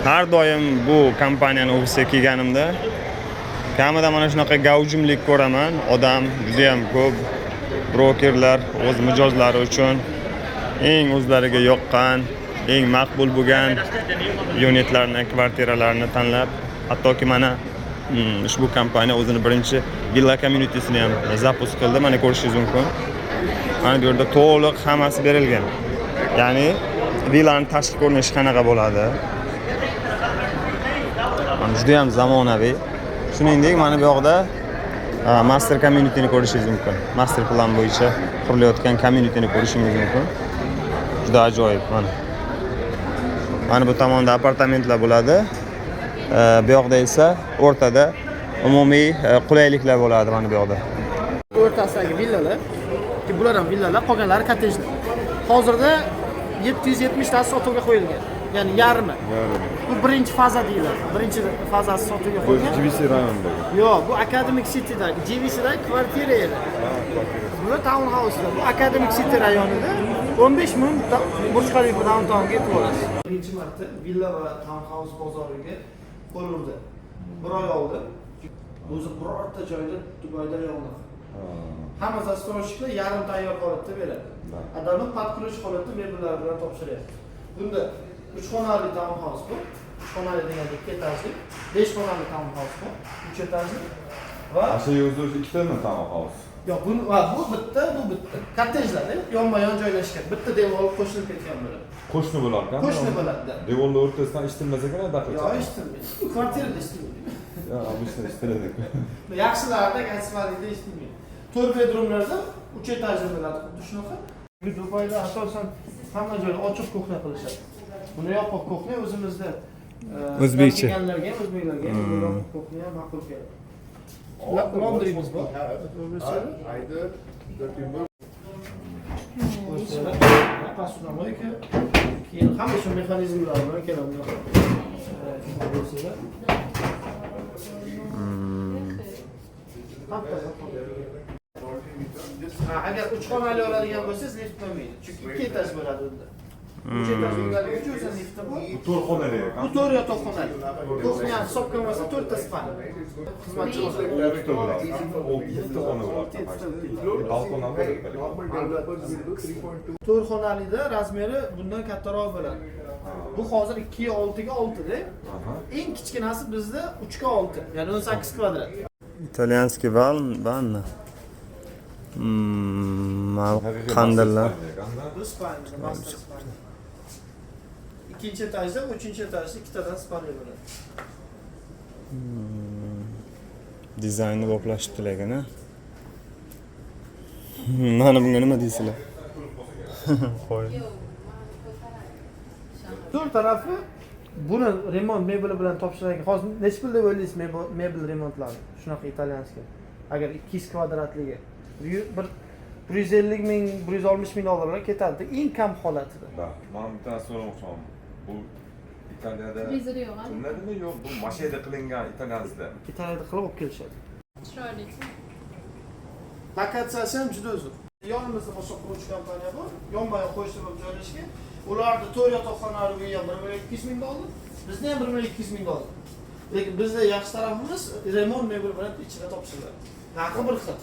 Har doim bu kompaniyani ofisiga kelganimda kamida mana shunaqa gavjumlik ko'raman. Odam juda ham ko'p. Brokerlar o'z mijozlari uchun eng o'zlariga yoqqan, eng maqbul bo'lgan unitlarni, kvartiralarni tanlab, hattoki mana ushbu kompaniya o'zining birinchi villa community'sini ham zapus qildi. Mana ko'rishingiz mumkin. Mana bu yerda to'liq hammasi berilgan. Ya'ni villaning tashqi ko'rinishi qanaqa bo'ladi? Mana juda ham zamonaviy. Shuningdek, mana bu yoqda master community'ni ko'rishingiz mumkin. Master plan bo'yicha qurilayotgan community'ni ko'rishingiz mumkin. Juda ajoyib mana. Mana bu tomonda apartamentlar bo'ladi. Bu yoqda esa o'rtada umumiy qulayliklar bo'ladi mana bu yoqda. O'rtasidagi villalar, bular ham villalar, qolganlari kottejlar. Hozirda 770 tasi sotuvga qo'yilgan. Ya'ni yarmi. Bu birinchi faza deyiladi. Birinchi fazasi sotuvga qo'yilgan. GVC rayonida. Yo'q, bu Academic City'dagi GVC'dagi kvartira edi. Bu town house'lar. Bu Academic City rayonida 15 ming Burj Khalifa downtownga yetib olasiz. Birinchi marta villa va town house bozoriga qo'l urdi. 1 oy oldi. O'zi birorta joyda Dubayda yo'q. Hamma застройщикlar yarim tayyor holatda beradi. Davlat podkulush holatda mebellar bilan topshiryapti. Bunda 3 xonali town house bu. 3 xonali degan 2 etajli, 5 xonali town house bu. 3 etajli va Asha o'zi ikkitami town house? Yo'q, bu bitta, bu bitta. Kottejlar, yonma-yon joylashgan. Bitta devor qo'shilib ketgan bo'ladi. Qo'shni bo'larkan. Qo'shni bo'ladi. Devorlar o'rtasidan eshitmas ekan, daqiqa. Yo'q, eshitmaydi. Bu kvartirada eshitmaydi. Yo'q, obishda eshitadi. Yaxshilarda, konservativda eshitmaydi. 4 bedroomlarda 3 etajli bo'ladi, xuddi shunaqa. Dubayda asosan hamma joyda ochiq kuxnya qilishadi. Buni yopiq kuxnya o'zimizda O'zbekcha. O'zbeklarga yopiq kuxnya ma'qul keladi. Laundry'miz bor. Посудомойка. Keyin hamma shu mexanizmlar bilan keladi. Agar 3 xonali oladigan bo'lsangiz lift bo'lmaydi. Chunki 2 etaj bo'ladi unda. 3 etaj bo'lgani uchun o'sha liftda bor. Bu 4 xonali ekan. Bu 4 yotoq xonali. Kuxnya hisob qilmasa 4 ta spalni. Xizmatchilar 6 ta bo'ladi. 7 ta xona bo'ladi. Balkon ham bor. 4 xonalida razmeri bundan kattaroq bo'ladi. Bu hozir 2 ga 6 ga 6 da. Eng kichkinasi bizda 3 ga 6, ya'ni 18 kvadrat. Italyanskiy vanna. Qandillar. Bu spalni, master spalni. Ikkinchi etajda, uchinchi etajda ikkitadan spalni bo'ladi. Dizaynni boplashibdi lekin-a. Mana bunga nima deysizlar? Qo'y. To'rt tarafi buni remont mebeli bilan topshirilgan. Hozir necha pul deb o'ylaysiz mebel remontlari? Shunaqa italyanskiy. Agar 200 kvadratligi 150 ming, 160 ming dollarga ketadi eng kam holatida. Men bitta so'ramoqchiman. Bu Italiyada Vizir yo'q, qilinadimi yo'q? Bu mashina qilingan italyanskida. Italiyada qilib olib kelishadi. chiroyli. Lokatsiyasi ham juda uzun. Yonimizda boshqa quruvchi kompaniya bor. Yonma-yon qo'shtirib joylashgan. Ularda 4 yotoqxonali uy ham 1,2 ming dollar. Bizda ham 1,2 ming dollar. Lekin bizda yaxshi tarafimiz remont mebel bilan ichida topshiriladi. Narxi bir xil.